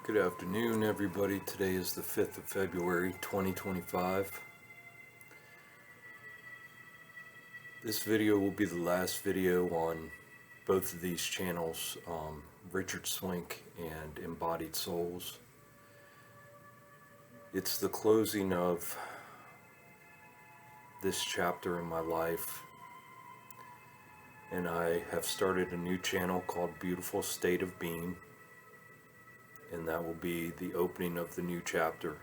Good afternoon, everybody. Today is the 5th of February, 2025. This video will be the last video on both of these channels, Richard Swink and Embodied Souls. It's the closing of this chapter in my life, and I have started a new channel called Beautiful State of Being, and that will be the opening of the new chapter.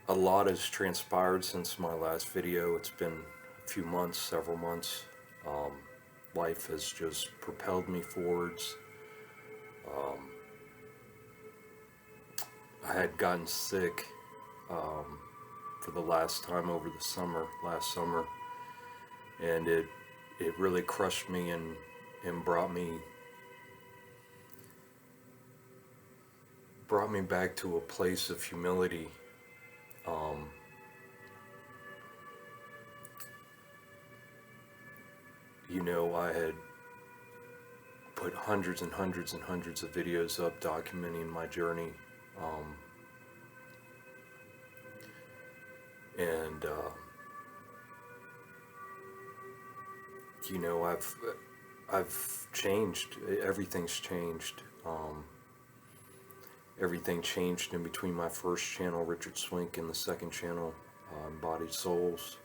A lot has transpired since my last video. It's been a few months, several months. Life has just propelled me forwards. I had gotten sick for the last time over the last summer, and it really crushed me and brought me back to a place of humility. I had put hundreds and hundreds and hundreds of videos up documenting my journey, and I've changed. Everything's changed. Everything changed in between my first channel, Richard Swink, and the second channel, Embodied Souls.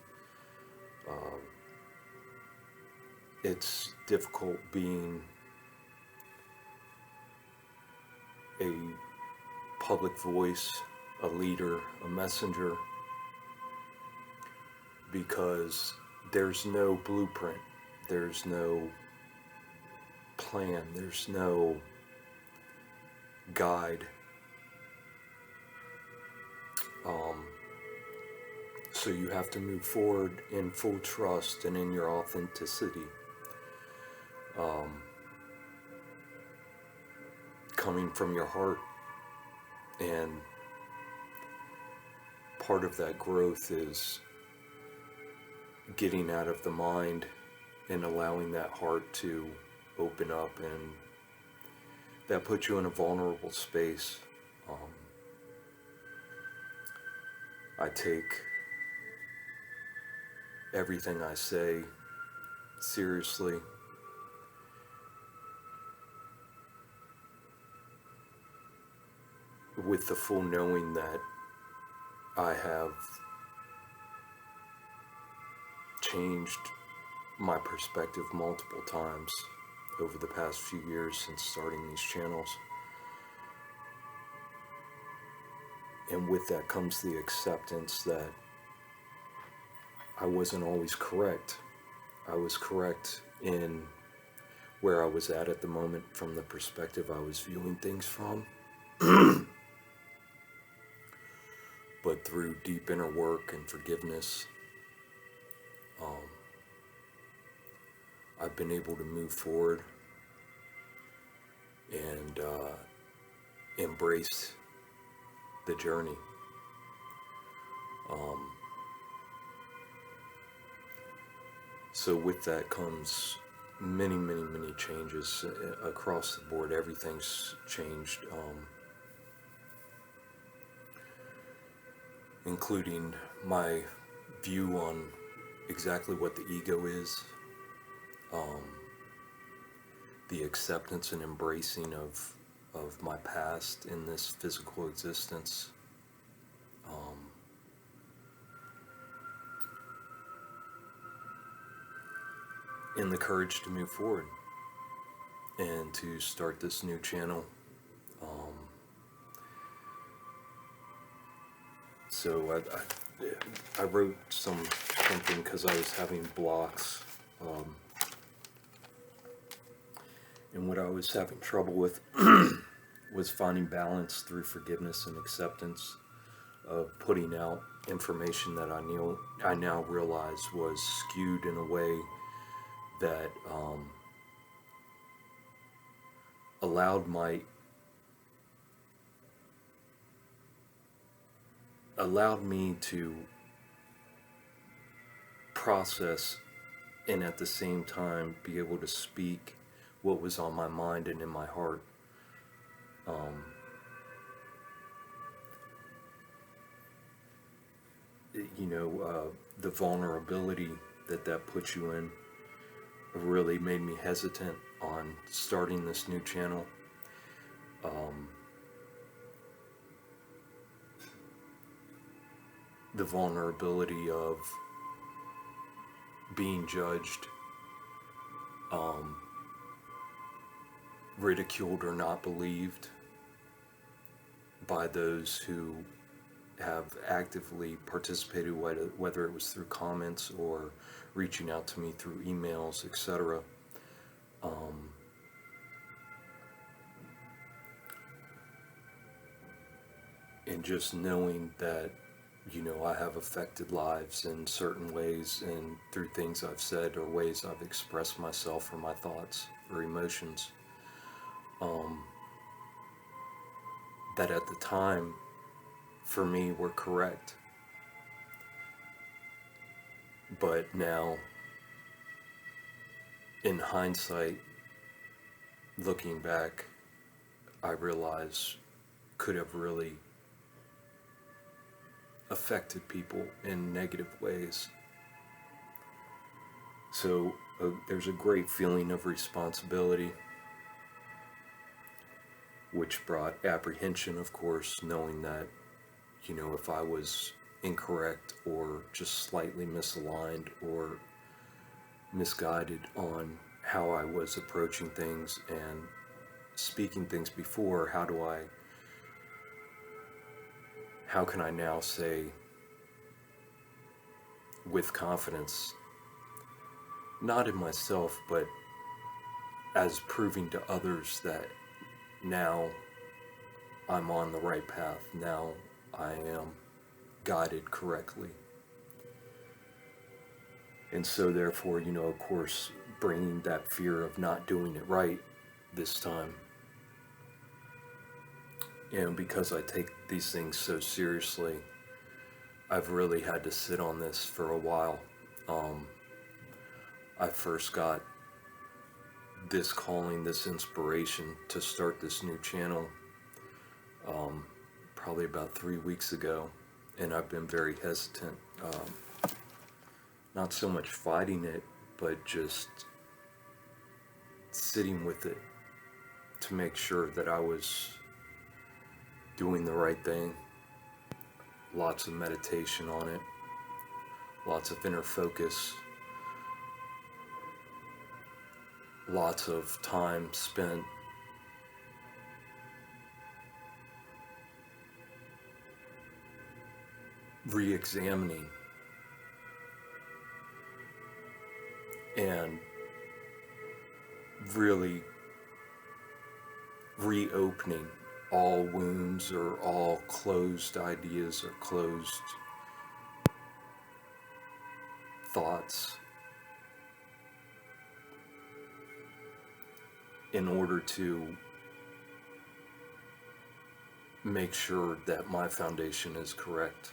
It's difficult being a public voice, a leader, a messenger, because there's no blueprint, there's no plan, there's no guide. So you have to move forward in full trust and in your authenticity, coming from your heart. And part of that growth is getting out of the mind and allowing that heart to open up, and that puts you in a vulnerable space. I take everything I say seriously. With the full knowing that I have changed my perspective multiple times over the past few years since starting these channels. And with that comes the acceptance that I wasn't always correct. I was correct in where I was at the moment from the perspective I was viewing things from. But through deep inner work and forgiveness, I've been able to move forward and embrace the journey. So with that comes many, many, many changes across the board. Everything's changed, including my view on exactly what the ego is, the acceptance and embracing of my past in this physical existence, and the courage to move forward and to start this new channel. So I wrote something because I was having blocks, and what I was having trouble with was finding balance through forgiveness and acceptance of putting out information that I now realize was skewed in a way that allowed me to process and at the same time be able to speak what was on my mind and in my heart. The vulnerability that puts you in really made me hesitant on starting this new channel. The vulnerability of being judged, ridiculed or not believed by those who have actively participated, whether it was through comments or reaching out to me through emails, etc. And just knowing that, I have affected lives in certain ways and through things I've said or ways I've expressed myself or my thoughts or emotions, that at the time, for me, were correct. But now, in hindsight, looking back, I realize could have really affected people in negative ways. So there's a great feeling of responsibility, which brought apprehension, of course, knowing that, if I was incorrect or just slightly misaligned or misguided on how I was approaching things and speaking things before, how can I now say with confidence, not in myself, but as proving to others that now I'm on the right path, now I am guided correctly. And so therefore, of course, bringing that fear of not doing it right this time. And because I take these things so seriously, I've really had to sit on this for a while. I first got this calling, this inspiration to start this new channel probably about 3 weeks ago, and I've been very hesitant, not so much fighting it, but just sitting with it to make sure that I was doing the right thing. Lots of meditation on it, lots of inner focus, lots of time spent re-examining and really reopening all wounds or all closed ideas or closed thoughts in order to make sure that my foundation is correct.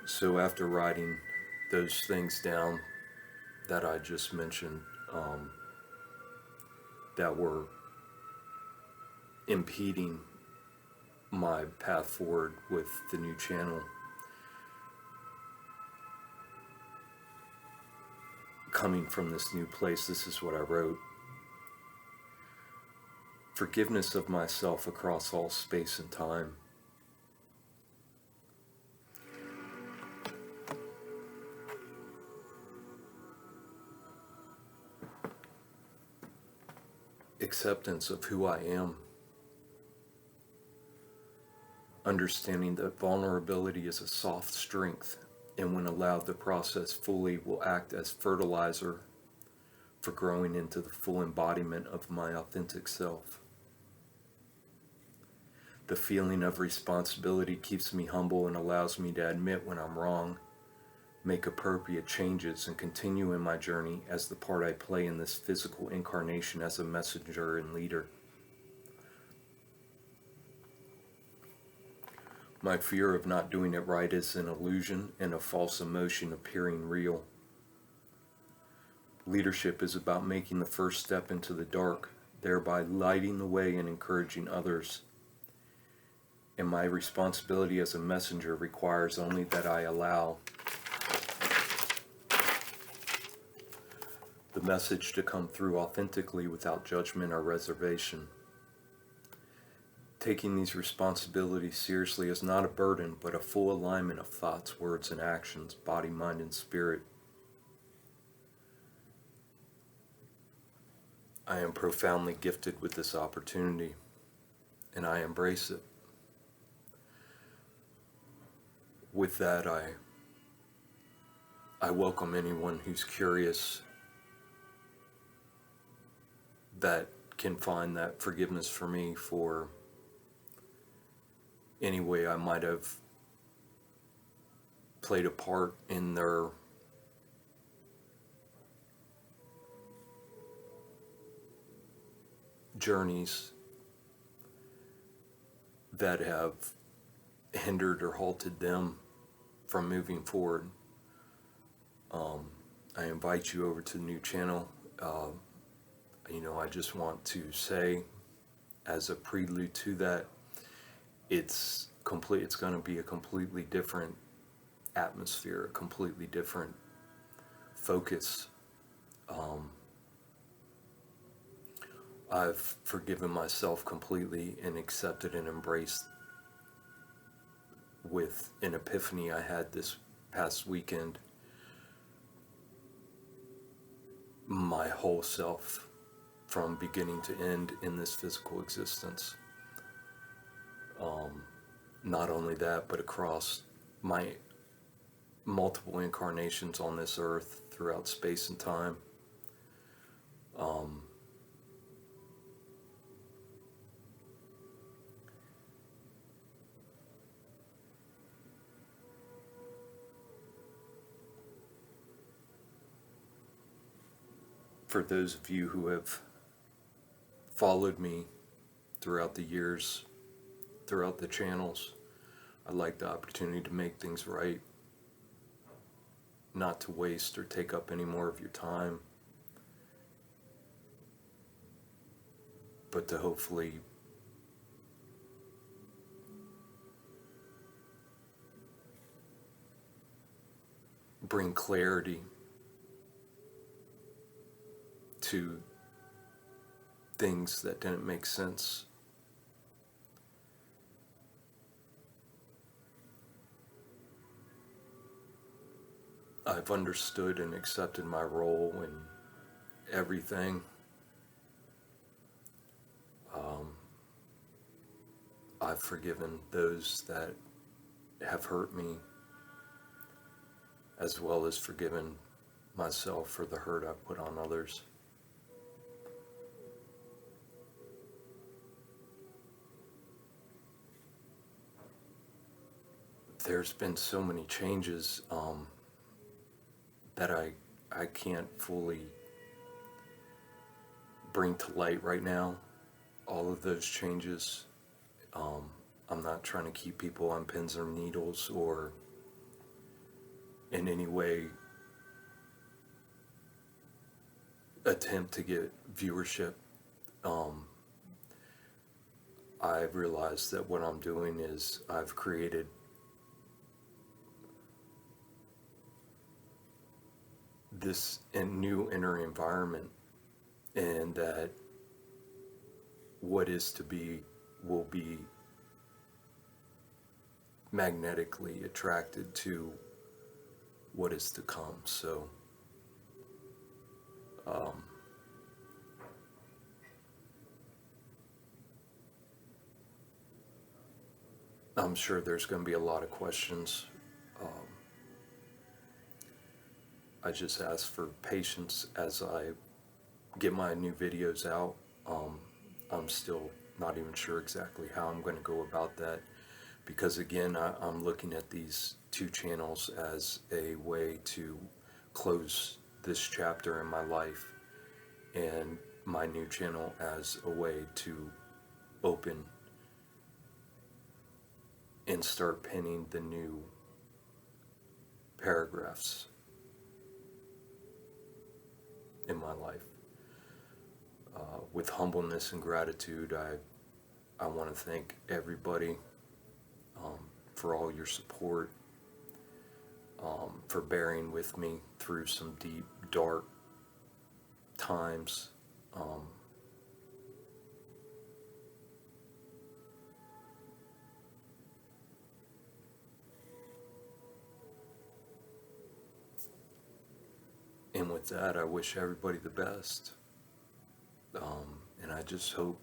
So after writing those things down that I just mentioned, that were impeding my path forward with the new channel, coming from this new place, this is what I wrote. Forgiveness of myself across all space and time. Acceptance of who I am. Understanding that vulnerability is a soft strength, and when allowed to process fully will act as fertilizer for growing into the full embodiment of my authentic self. The feeling of responsibility keeps me humble and allows me to admit when I'm wrong, make appropriate changes, and continue in my journey as the part I play in this physical incarnation as a messenger and leader. My fear of not doing it right is an illusion and a false emotion appearing real. Leadership is about making the first step into the dark, thereby lighting the way and encouraging others. And my responsibility as a messenger requires only that I allow the message to come through authentically without judgment or reservation. Taking these responsibilities seriously is not a burden, but a full alignment of thoughts, words, and actions, body, mind, and spirit. I am profoundly gifted with this opportunity, and I embrace it. With that, I welcome anyone who's curious that can find that forgiveness for me for any way I might have played a part in their journeys that have hindered or halted them from moving forward. I invite you over to the new channel. I just want to say, as a prelude to that, it's going to be a completely different atmosphere, a completely different focus. I've forgiven myself completely and accepted and embraced with an epiphany I had this past weekend, my whole self from beginning to end in this physical existence. Not only that, but across my multiple incarnations on this earth throughout space and time. For those of you who have followed me throughout the years, throughout the channels, I'd like the opportunity to make things right, not to waste or take up any more of your time, but to hopefully bring clarity to things that didn't make sense. I've understood and accepted my role in everything. I've forgiven those that have hurt me, as well as forgiven myself for the hurt I've put on others. There's been so many changes that I can't fully bring to light right now. All of those changes. I'm not trying to keep people on pins or needles or in any way attempt to get viewership. I've realized that what I'm doing is I've created this new inner environment, and that what is to be will be magnetically attracted to what is to come. So I'm sure there's going to be a lot of questions. I just ask for patience as I get my new videos out. I'm still not even sure exactly how I'm going to go about that, because again, I'm looking at these two channels as a way to close this chapter in my life, and my new channel as a way to open and start penning the new paragraphs. in my life. With humbleness and gratitude, I want to thank everybody for all your support, for bearing with me through some deep, dark times. And with that, I wish everybody the best. And I just hope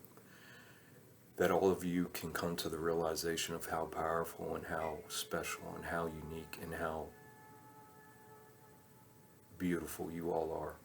that all of you can come to the realization of how powerful and how special and how unique and how beautiful you all are.